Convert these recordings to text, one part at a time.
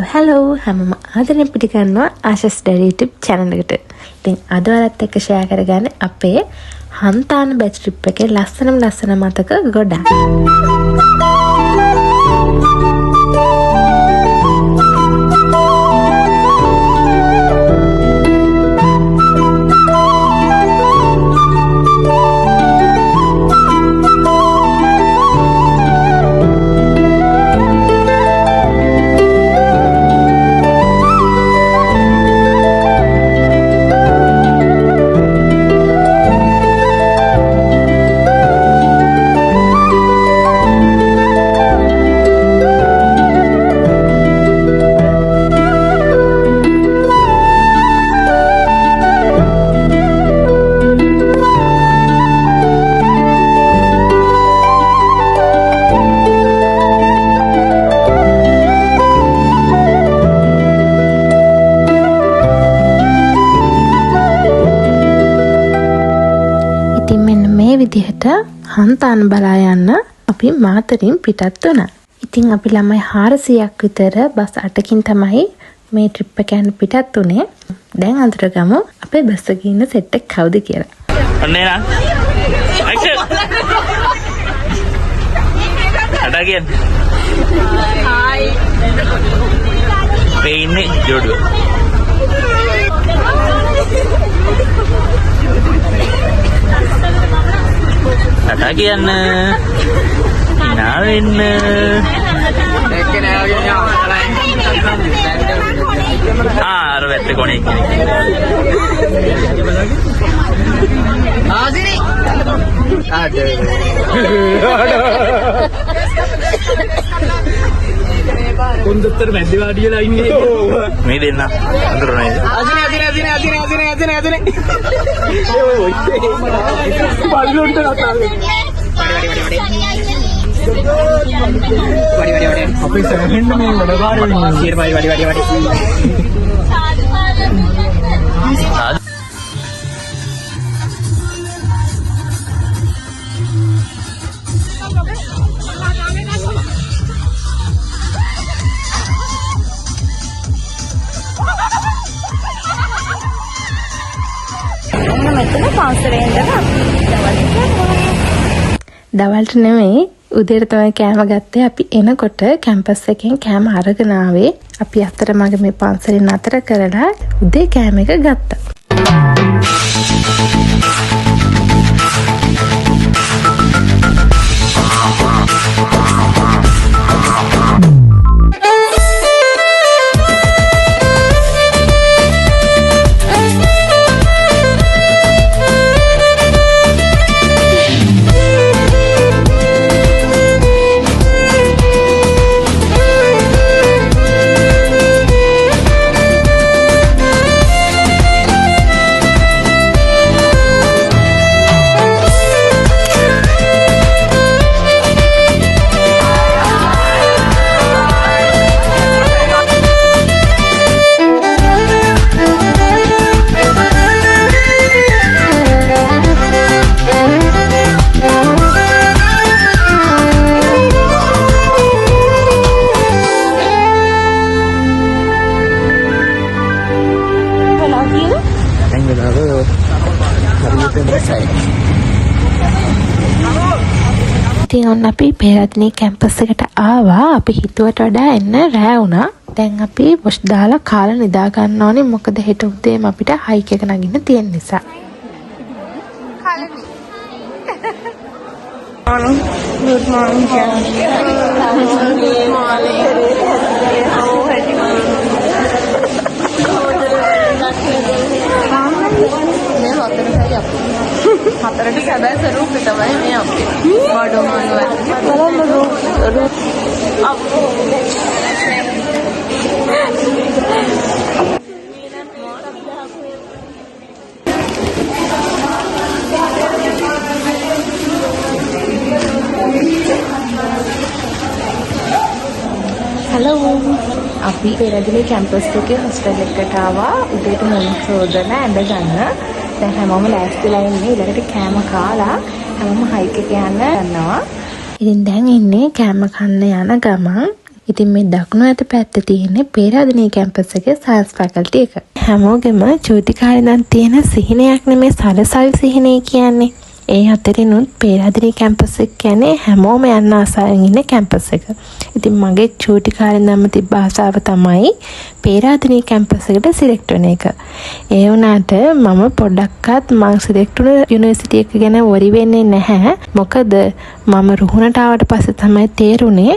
Hello හැමෝම ආදරෙන් පිළිගන්නවා ආශස් ඩැඩි YouTube channel එකට. ඉතින් අද ඔයාලත් එක්ක share කරගන්නේ අපේ හන්තාන බැච් trip එකේ ලස්සන මතක ගොඩක්. විදිහට හන්තාන බලා යන්න අපි මාතරින් පිටත් වුණා. ඉතින් අපි ළමයි 400ක් විතර බස් 8කින් තමයි මේ ට්‍රිප් එක යන පිටත් උනේ. දැන් අඳුරගමු අපේ බස් එකේ ඉන්න සෙට් එක කවුද කියලා. ඔන්නේ නා. ඇක්ෂන්. අඩ කියන්නේ. හායි. පේන්නේ ජෝඩු. Kata kian kenalin arwet konik sini ada konduktor mendewadiya ini මේ දෙන්න අඳුරන්නේ අදිනේ බල්ලොන්ට කතාවේ වඩි අපේ සරහෙන්න මේ වැඩකාරයෝ කීර වඩි දවල්ට නෙමෙයි උදේට තමයි කෑම ගත්තේ. අපි එනකොට කැම්පස් එකෙන් කෑම අරගෙන ආවේ. අපි අතරමඟ මේ පන්සලෙන් අතර කරලා උදේ කෑම එක ගත්තා. ඉතින් ඔන්න අපි පෙරදිනේ කැම්පස් එකට ආවා. අපි හිතුවට වඩා එන්න රෑ වුණා. දැන් අපි වොෂ් දාලා කාලා නිදා ගන්න ඕනේ. මොකද හෙට උදේම අපිට හයික් එක නගින්න තියෙන නිසා. Good morning. Good හතරට සැබෑ ස්වරූපේ තමයි මේ අපේ වඩෝ Hello. අපි පෙරදිනේ කැම්පස් එකේ හොස්ටල් එකට ආවා. උදේට මොන සෝදන ඇඳ ගන්න. දැන් හැමෝම ලෑස්තිලා ඉන්නේ ඊළඟට කෑම කාලා හැමෝම හයික් එක යන්න යනවා. ඉතින් දැන් ඉන්නේ කෑම කන්න යන ගමන්. ඉතින් මේ දකුණු අත පැත්තේ තියෙන්නේ පේරාදෙණිය කැම්පස් එකේ සයන්ස් ෆැකල්ටි එක. හැමෝගෙම චූටි කාලේ නම් තියෙන සිහිනයක් නෙමේ සලසවි සිහිනය කියන්නේ. ඒ අතරිනුත් පේරාදෙණිය කැම්පස් එක කියන්නේ හැමෝම යන්න ආසාවෙන් ඉන්න කැම්පස් එක. ඉතින් මගේ චූටි කාලේ නම් තිබ්බ ආසාව තමයි පේරාදෙණිය කැම්පස් එකට සිලෙක්ට් වෙන එක. ඒ වුණාට මම පොඩ්ඩක්වත් මං සිලෙක්ට් වුණ යුනිවර්සිටි එක ගැන වොරි වෙන්නේ නැහැ. මොකද මම රුහුණට ආවට පස්සේ තමයි තේරුනේ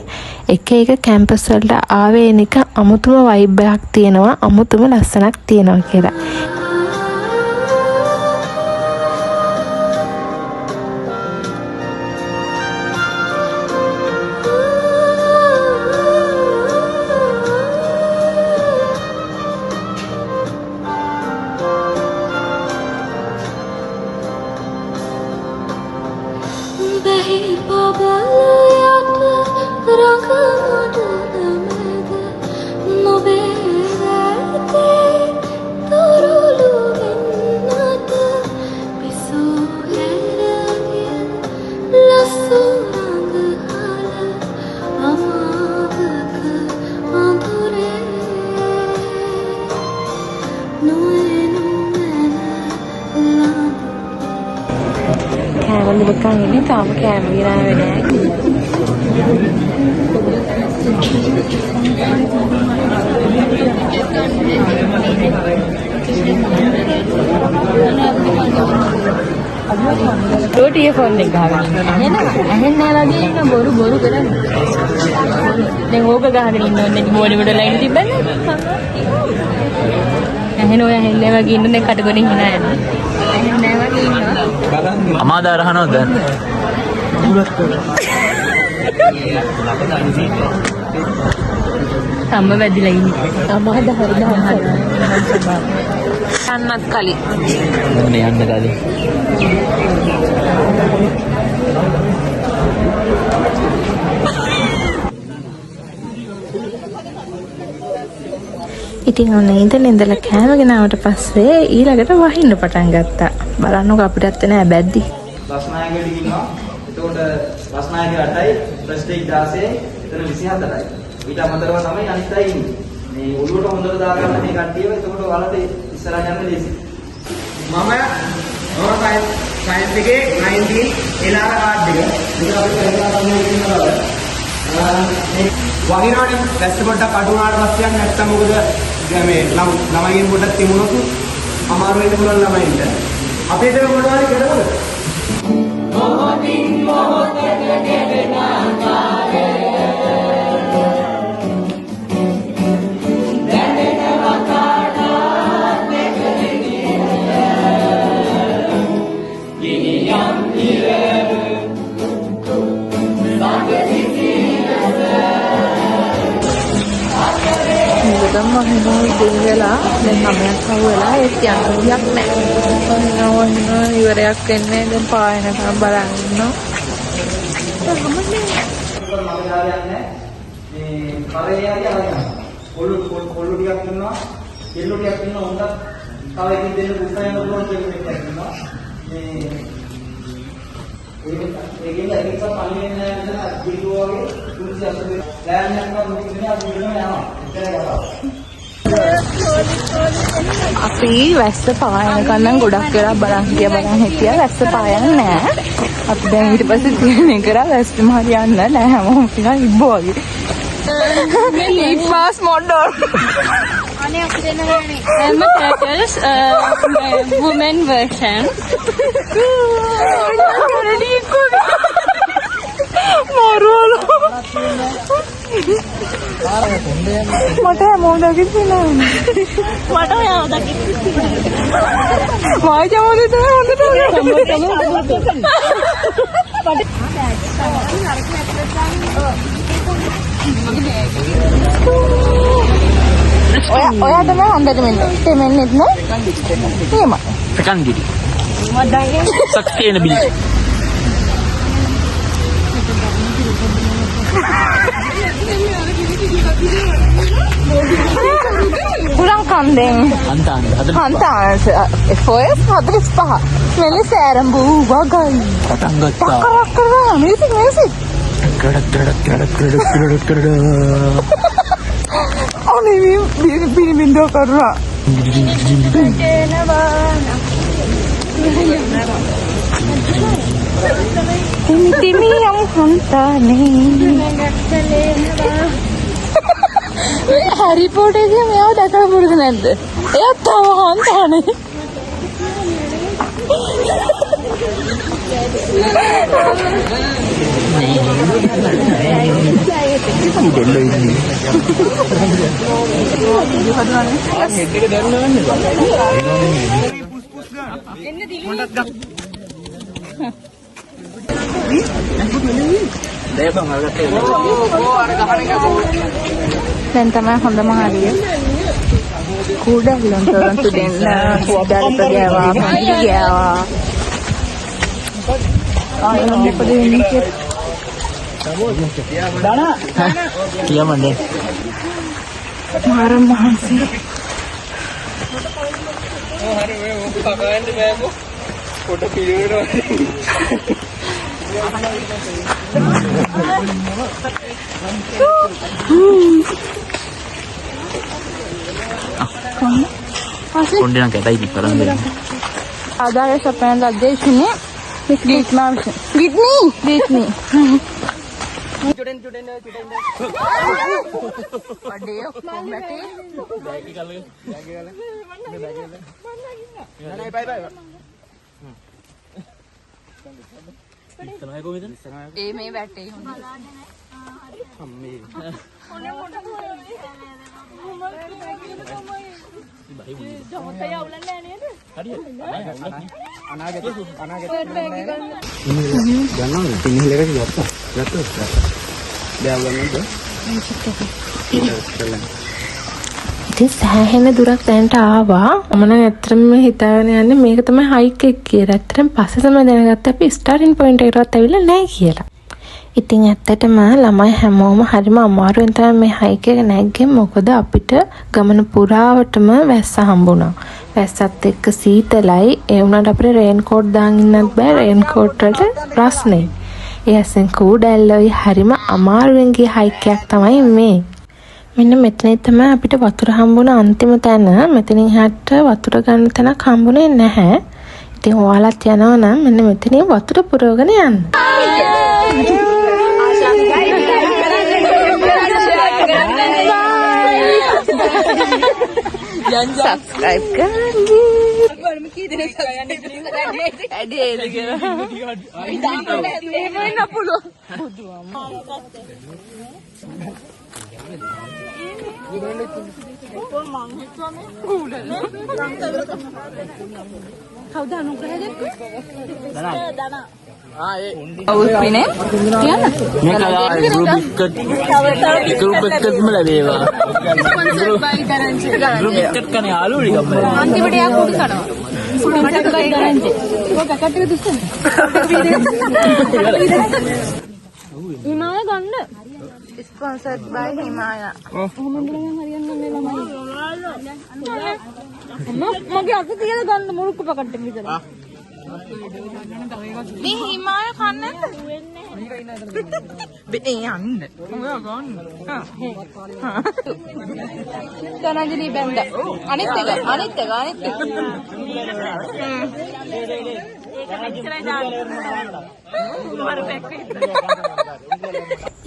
එක එක කැම්පස් වලට ආවේනික අමුතුම වයිබ් එකක් තියෙනවා, අමුතුම ලස්සනක් තියෙනවා කියලා. කෑම ඉන්නේ තාම කෑම ගිරාවේ නෑ. ඩෝටිය ෆෝන් එක ගහගෙන ඇහෙන්නේ නැහැ වගේ ඉන්න බොරු කරන්නේ. දැන් ඕක ගහගෙන ඉන්න ඕනේ මොඩි මොඩ ලයින් තිබ්බනේ. ඇහෙන ඔය ඇහෙන්නේ වගේ ඉන්න දැන් කටගොඩින් hina යනවා. ඇහෙන්නේ නැහැ වගේ ඉන්නවා. අමාදා රහනවද දැන්? සම්ම වැදිලා ඉන්නේ. අමාදා හරිද? යන්නත් කලින්. මොනේ යන්න කලින්. ඉතින් ඔන්න ඉඳලා කෑම ගෙනාවට පස්සේ ඊළඟට වහින්න පටන් ගත්තා. බලන්නකො අපිටත් නෑ බැද්දි. රස්නායකෙට ඉන්නවා. එතකොට රස්නායක 8යි, ප්‍රස්ටේජ් 16යි, එතන 24යි. ඊට අමතරව තමයි අනිත් අය ඉන්නේ. මේ ඔළුවට හොඳට දාගන්න මේ කට්ටියව එතකොට ඔයාලට ඉස්සරහ යන්න ලේසි. මම නෝර සයන්ස් එකේ 19 එලාර කාඩ් එක. ඒක අපිට කරලා ගන්න ඉන්නවා. වහිනානේ දැස්ස පොඩ්ඩක් අඩු වුණාට පස්සේ යන්න නැත්තම් මොකද මේ ළමයින් පොඩ්ඩක් තිබුණොත් අමාරු වෙන්න පුළුවන් ළමයින්ට. අපේ දේ මොනවද කරමුද? මොහොතින් මොහොතට ගෙවෙන ආකාරය දැනෙනවා කාටත් දෙකෙනිය. ගිනියම් ඉරේ මුදම් වහිනවා දෙවියලා දැන් 9ක් අහුවෙලා ඒත් යන්තියක් නැහැ. ඔන්න ඉවරයක් වෙන්නේ දැන් පායනකම් බලන් ඉන්නවා. මේ කරේ යටි අරගෙන කොල්ලු ටිකක් ඉන්නවා, කෙල්ලු ටිකක් ඉන්නවා. උන්ට තව එකකින් දෙන්න පුස්තකයක් පුළුවන් කියලා එකක් ඉන්නවා. මේ ඒකෙන් එකක් පල්ලෙන් යන අදිගෝ වගේ 380 ලෑන් යනවා මුලින්ම අපි යනවා. අපි වැස්ස පායනකම් නම් ගොඩක් වෙලා බලන් හිටියා. වැස්ස පායන්නේ නැහැ. අපි දැන් ඊට පස්සේ තීරණය කරා වැස්සම හරියන්නේ නැහැ. හැමෝම නිකන් ඉබ්බෝ වගේ. It was model. Emma Turtles, woman version. මරුවල මට හැමෝම දකින්න මට ඔයාව දකින්න වාජමෝදේ තමයි හොඳට ඔයා තමයි හොඳට මෙන්නෙත් නෝ එහෙම සෙකන්ඩ් ගිරි sustainability kurang kandeng hantaan FOS 45 මෙලි සෑරම්බු වගයි පටන් ගත්තා පකරක් කරා music Binibindo karena. Timi yang hantane. Harry Potter එකේ මෙයාව දැකලා පුරුදු නැද්ද? එයා තව හන්තානේ. Dan තමයි හොඳම හරිය. කුඩල්ලන් තරන්තු දෙන්න කුඩල්ට ගෑවා පන්ති ගෑවා. ආයෙත් මොකද වෙන්නේ කියලා. කියා මන්නේ. මාරම් මහන්සි. හරි ඔය කකයන්ට බෑකෝ. කොට පිළිවෙල කොණ්ඩේ නම් කැටයි පිටරන් දෙන්න. ආදාය සපයන ලද්දේශනේ ගීත් මාවිෂ. ගීත්නි. චුඩෙන් වඩේ කොම්මැටි. බෑගි ගාල. නෑ බයි. ඉතනයි කොහෙද? ඒ මේ වැටේ හොඳ. අම්මේ. ඉතින් සෑහෙන දුරක් දැනට ආවා. මම නම් ඇත්තටම හිතාගෙන යන්නේ මේක තමයි හයික් එක කියලා. ඇත්තටම පස්සේ තමයි දැනගත්තේ අපි ස්ටාර්ටින් පොයින්ට් එකටවත් ඇවිල්ලා නැහැ කියලා. ඉතින් ඇත්තටම ළමයි හැමෝම හරිම අමාරුවෙන් තමයි මේ හයික් එක නැග්ගේ. මොකද අපිට ගමන පුරාවටම වැස්ස හම්බුණා. වැස්සත් එක්ක සීතලයි. ඒ වුණාට අපිට රේන් කෝට් දාන් ඉන්නත් බෑ. රේන් කෝට් වලට රස්නේ. ඒ අසෙන් කුඩැල්ලෝයි හරිම අමාරුවෙන් ගිය හයික් එකක් තමයි මේ. මෙන්න මෙතන තමයි අපිට වතුර හම්බුණ අන්තිම තැන. මෙතනින් එහාට වතුර ගන්න තැනක් හම්බුනේ නැහැ. ඉතින් ඔයාලත් යනවා නම් මෙන්න මෙතනින් වතුර පුරවගෙන යන්න. subscribe කරන්න. Himaya ගන්න. Sponsored by Himaya. මගේ අත තියලා ගන්න මුරුක්කු පැකට් එක විතර. මේ හිමාය කන්නේ නැද්ද? බෙේ යන්න. ඔයා ගන්න. තනජලි බැන්ද. අනිත් එක.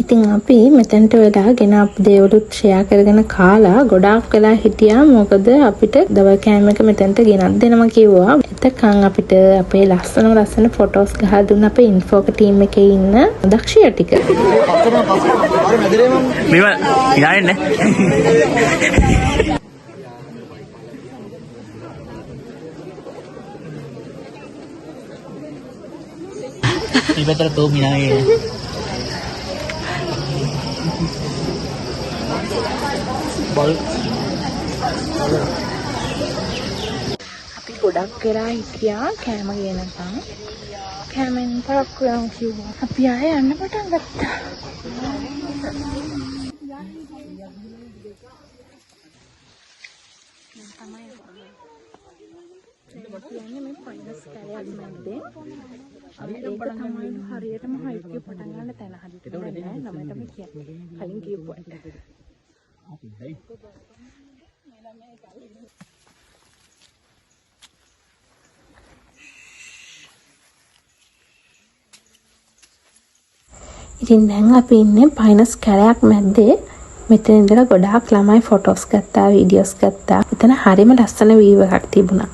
ඉතින් අපි මෙතනට වෙලා ගෙන අප දේවලුත් ෂෙයා කරගෙන කාලා ගොඩාක් වෙලා හිටියා. මොකද අපිට දවල් කෑම එක මෙතනට ගෙනත් දෙනවා කිව්වා. එතකන් අපිට අපේ ලස්සන ෆොටෝස් ගහලා දුන්න අපේ ඉන්ෆෝක ටීම් එකේ ඉන්න දක්ෂිය ටික. මේවා ඉනායන්නේ. ඉබතර තෝ මිනායේ බල් අපි ගොඩක් වෙලා හිටියා කෑම ගෙනපන්. කෑමෙන් පරක් වෙනවා කිව්වා. අපි ආයෙ යන්න පටන් ගත්තා. කියන්නේ මේ ෆයිනස් කැලයක් මැද්දේ ඒක තමයි හරියටම හයිට් එක පටන් ගන්න තැන හරියට නෑ නමට මේ කියන්නේ කලින් කියපුවා ඉතින් දැන් අපි ඉන්නේ පයිනස් කැලයක් මැද්දේ මෙතන ඉඳලා ගොඩාක් ළමයි ෆොටෝස් ගත්තා වීඩියෝස් ගත්තා. එතන හරිම ලස්සන වීව් එකක් තිබුණා.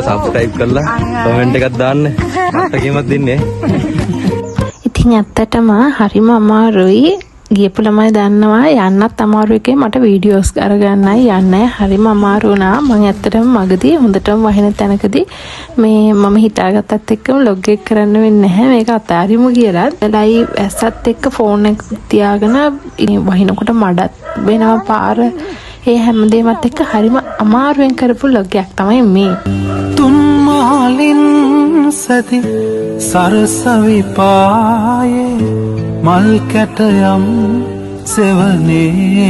සබ්ස්ක්‍රයිබ් කරලා කමෙන්ට් එකක් දාන්න. අත්කීමක් දෙන්නේ. ඉතින් ඇත්තටම හරිම අමාරුයි. ගියපු ළමයි දන්නවා යන්නත් අමාරු එකේ මට වීඩියෝස් අරගන්නයි යන්නේ හරිම අමාරු වුණා. මම ඇත්තටම මගදී හොඳටම වහින තැනකදී මේ මම හිතාගත්තත් එක්කම ලොග් එක කරන්න වෙන්නේ නැහැ. මේක අතාරිමු කියලා. ලයිව් ඇස්සත් එක්ක ෆෝන් එක තියාගෙන වහිනකොට මඩත් වෙනවා පාර. ඒ හැමදේමත් එක්ක හරිම අමාරුවෙන් කරපු ලොග් එකක් තමයි මේ. තුම්මාලින් සති සරසවිපායේ මල් කැටයම් සෙවනේ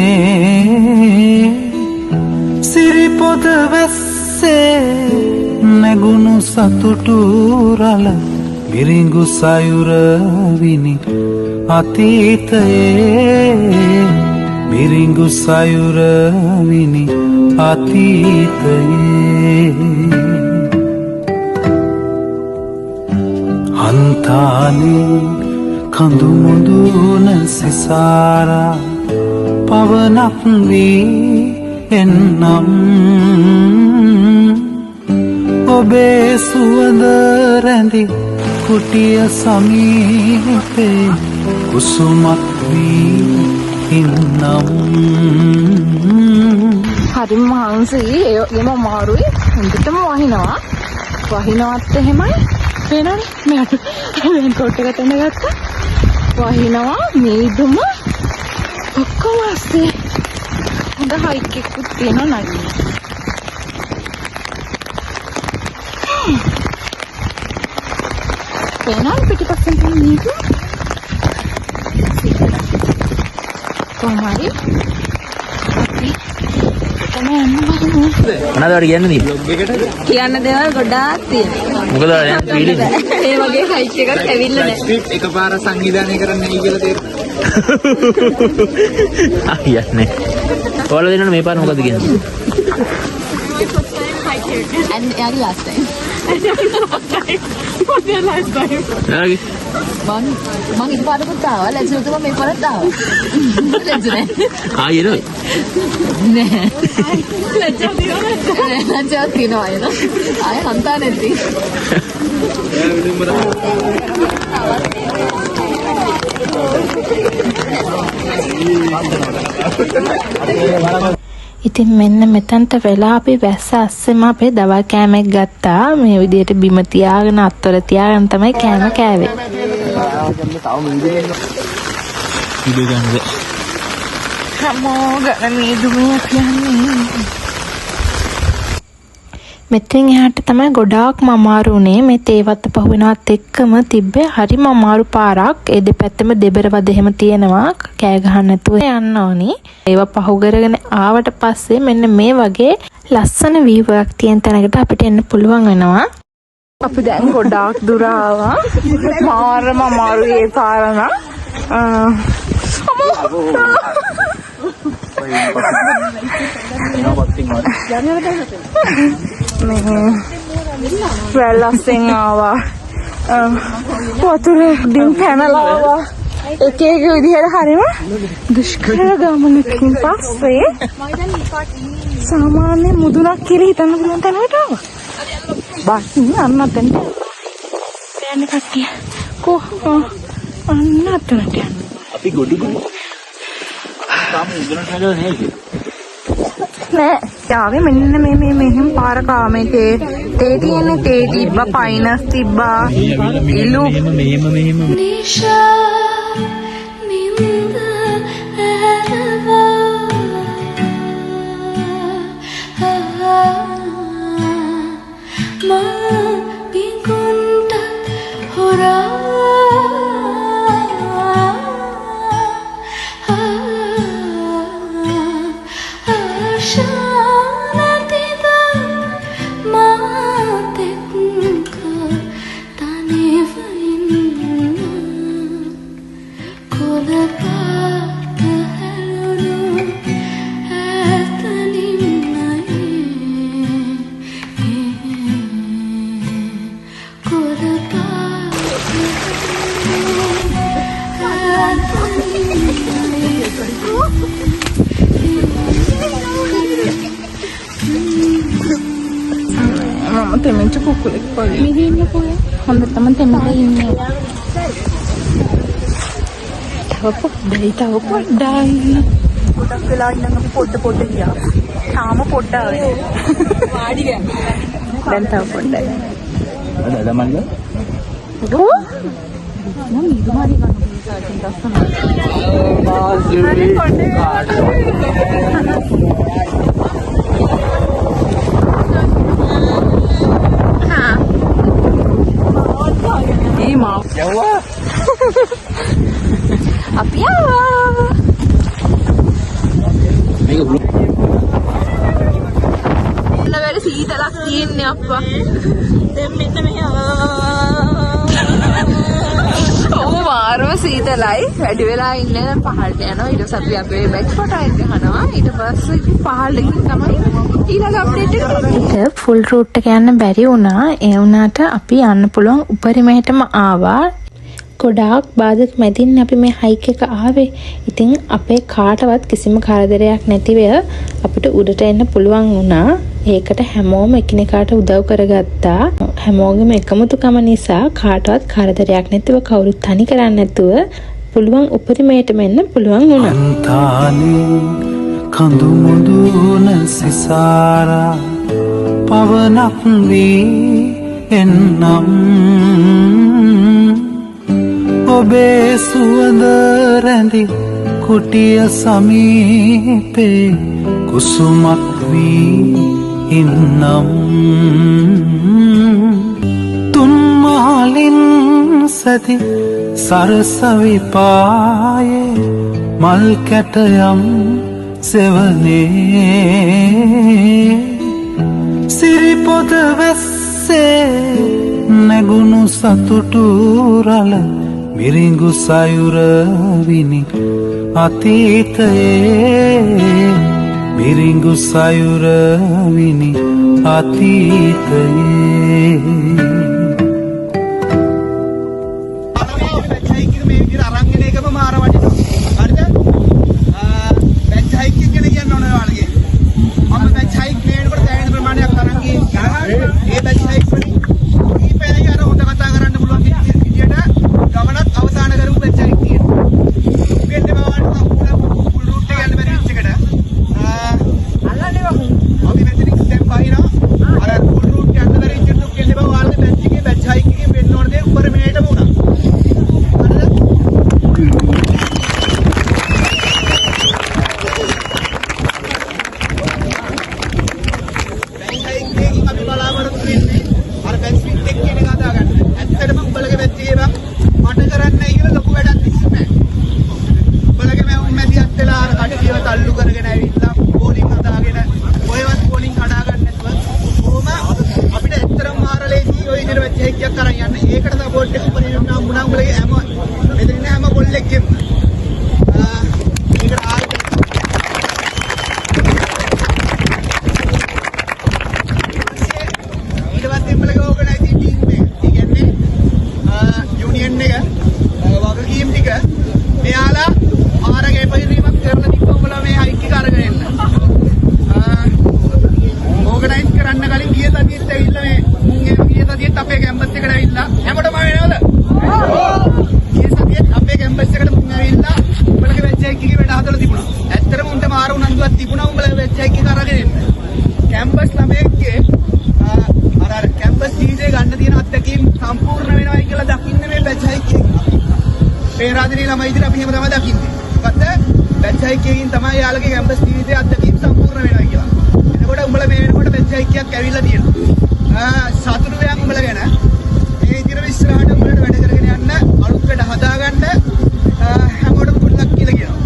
සිරිපොද වැස්සේ නැගුණු සතුටු රළ මිරිඟු සයුර විනි අතීතයේ මිරිඟු සයුර විනි අතීතයේ හන්තානේ කඳු මුදුන සිසාරා පවනක් වී එන්නම් ඔබේ සුවඳ රැඳි කුටිය සමීපේ කුසුමක් වී ඉන්නම් හරිම මහන්සි ඒම අමාරුයි හොඳටම වහිනවත් එහෙමයි පේනවනේ මම කොට් එක තැන ගත්තා වහිනවා මේදුම ඔක්කොම ඇස්සේ හොඳ හයික් එකක් තියෙනවා නගින්න පේනවනේ පිටිපස්සෙන් තියෙන මේදුම කොහොමයි මොනවද කියන්නේ කියන්න දේවල් ගොඩාක් තියෙනවා. මොකද වීඩියෝ ඒ වගේ හයික් එකක් ඇවිල්ලා නැහැ. එකපාර සංවිධානය කරන්නේ නැයි කියලා තේරෙනවා. යන්නේ. ඔයාලා දෙන්නනේ මේ පාර මොකද කියන්නේ? and යාගේ last time. last time. යාගේ මං ඉපාරකට ආවා ලැජුතුම මේ පාරට ආවා. ලැජුනේ. ආයෙත් නෑ. ලැජ්ජාවක් තියෙනවා නේද? ආයෙ හන්තා නැති. ඉතින් මෙන්න මෙතනට වෙලා අපි වැස්ස අස්සෙම අපේ දවල් කෑමක් ගත්තා. මේ විදිහට බිම තියාගෙන අත්වල තියාගෙන තමයි කෑම කෑවේ. මෙතෙන් එහාට තමයි ගොඩාක්ම අමාරු වුණේ. මේ තේවත්ත පහුවෙනවත් එක්කම තිබ්බේ හරිම අමාරු පාරක්. ඒ දෙපැත්තෙම දෙබරවද එහෙම තියෙනවා. කෑ ගහන්න නැතුව යන්න ඕනි. ඒව පහු කරගෙන ආවට පස්සේ මෙන්න මේ වගේ ලස්සන වීව් එකක් තියෙන තැනකට අපිට එන්න පුළුවන් වෙනවා. අපි දැන් ගොඩාක් දුර ආවා. මාරම අමාරුයි ඒ පාරම. වැල්ලස්සෙන් ආවා වතුර ඩිම් පැනලා ආවා එක එක විදිහට හරිම දුෂ්කර ගමනකින් පස්සේ සාමාන්‍ය මුදුනක් කියලා හිතන්න පුළුවන් තැනකට ආවා. බස්සින් අන්න අතෙන්ට යන්න කට්ටිය. අන්න අතනට යන්න. අපි ගොඩගුයි. තාම උගලට නේද නේද? නෑ යාවේ මෙන්න මේ මෙහෙම පාර කාමේතේ තේ තියෙන්නේ තේ තිබ්බා පයිනස් තිබ්බා ඉලු මෙහෙම මම තෙමෙච්ච කුකුලෙක් වගේ මෙහි ඉන්න පොය හොඳටම තෙමලා ඉන්නේ තව පොඩ්ඩයි ගොඩක් වෙලා ඉන්න අපි පොඩ ගියා තාම පොඩ්ඩයි වාඩි ගියා දැන් තව පොඩ්ඩයි අද මන්ද මම ඉදුමාරි අපි ආවා මේක බ්ලොග් වැඩි සීතලක් තියෙන්නේ අප්පා දැන් මෙන්න මෙහෙ වාරම සීතලයි වැඩි වෙලා ඉන්නේ දැන් පහළට යනවා ඊට පස්සේ අපි අපේ බැච් ෆොටෝ එක ගන්නවා ඊට පස්සේ පහළට තමයි ඊළඟ අප්ඩේට් එක ෆුල් රූට් එක යන්න බැරි වුණා. ඒ වුණාට අපි යන්න පුළුවන් උපරිමයටම ආවා. ගොඩාක් බාධක මැදින් අපි මේ හයික් එක ආවේ. ඉතින් අපේ කාටවත් කිසිම කරදරයක් නැතිව අපිට උඩට එන්න පුළුවන් වුණා. ඒකට හැමෝම එකිනෙකාට උදව් කරගත්තා. හැමෝගෙම එකමුතුකම නිසා කාටවත් කරදරයක් නැතිව කවුරුත් තනි කරන්නේ නැතුව පුළුවන් උපරිමයටම එන්න පුළුවන් වුණා. අන්තානේ කඳු මුදුන සිසාරා පවනක් වී එන්නම් ඔබේ සුවඳ රැඳි කුටිය සමීපේ කුසුමක් වී ඉන්නම් තුන් මහලින් සති සරසවිපායේ මල් කැටයම් සෙවනේ සිරිපොද වැස්සේ නැගුණු සතුටු රළ මිරිඟු සයුර විනි අතීතයේ මිරිඟු සයුර විනි අතීතයේ පේරාදෙණිය ළමයි ඉදිරිය අපි එහෙම තමයි දකින්නේ. මොකද බැච් හයිකියකින් තමයි යාළුවගේ කැම්පස් ජීවිතයේ අත්දැකීම් සම්පූර්ණ වෙනවා කියලා. එතකොට උඹලා මේ වෙනකොට බැච් හයිකියක් ඇවිල්ලා තියෙනවා. සතුටු වෙනවා උඹලා ගැන. මේ ඉදිරිය ඉස්සරහට උඹලට වැඩ කරගෙන යන්න අලුත් වැඩ හදාගන්න හැමෝටම good luck කියලා කියනවා.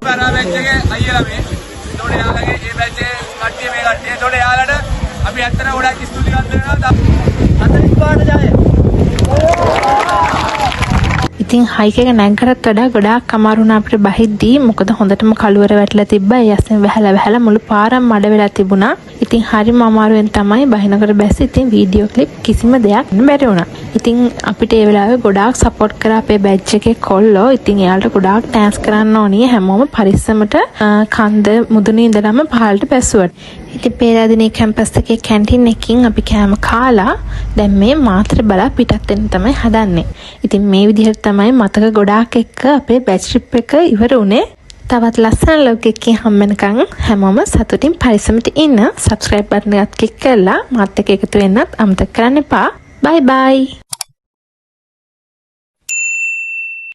බරා බැච් එකේ අයියලා මේ. ඒතකොට යාළුවගේ මේ බැච් එකේ කට්ටිය මේ කට්ටිය. ඒතකොට යාළුවට අපි ඇත්තට ගොඩක් ස්තුතිවන්ත වෙනවා. අතරින් පාට ජය. ඉතින් හයික් එක නැග්ගටත් වඩා ගොඩාක් අමාරු වුණා අපිට බහිද්දී. මොකද හොඳටම කළුවර වැටලා තිබ්බා. ඒ අස්සෙන් වැහලා මුළු පාරම මඩ වෙලා තිබුණා. ඉතින් හරිම අමාරුවෙන් තමයි බහිනකට බැස්ස. ඉතින් වීඩියෝ ක්ලිප් කිසිම දෙයක් බැරි වුණා. ඉතින් අපිට ඒ වෙලාවේ ගොඩාක් සපෝට් කරා අපේ බැච් එකේ කොල්ලෝ. ඉතින් එයාලට ගොඩාක් තෑන්ක්ස් කරන්න ඕනි. හැමෝම පරිස්සමට කන්ද මුදුනේ ඉඳලම පහළට බැස්සුවා. ඉතින් පේරාදෙණිය කැම්පස් එකේ කැන්ටින් එකකින් අපි කෑම කාලා දැන් මේ මාතර බලා පිටත් වෙන්න තමයි හදන්නේ. ඉතින් මේ විදිහට තමයි මතක ගොඩාක් එක්ක අපේ බැච් ට්‍රිප් එක ඉවර වුණේ. තවත් ලස්සන ලොග් එකකින් හම් වෙනකන් හැමෝම සතුටින් පරිස්සමට ඉන්න. subscribe button එකත් ක්ලික් කරලා මාත් එක්ක එකතු වෙන්නත් අමතක කරන්න එපා. bye bye.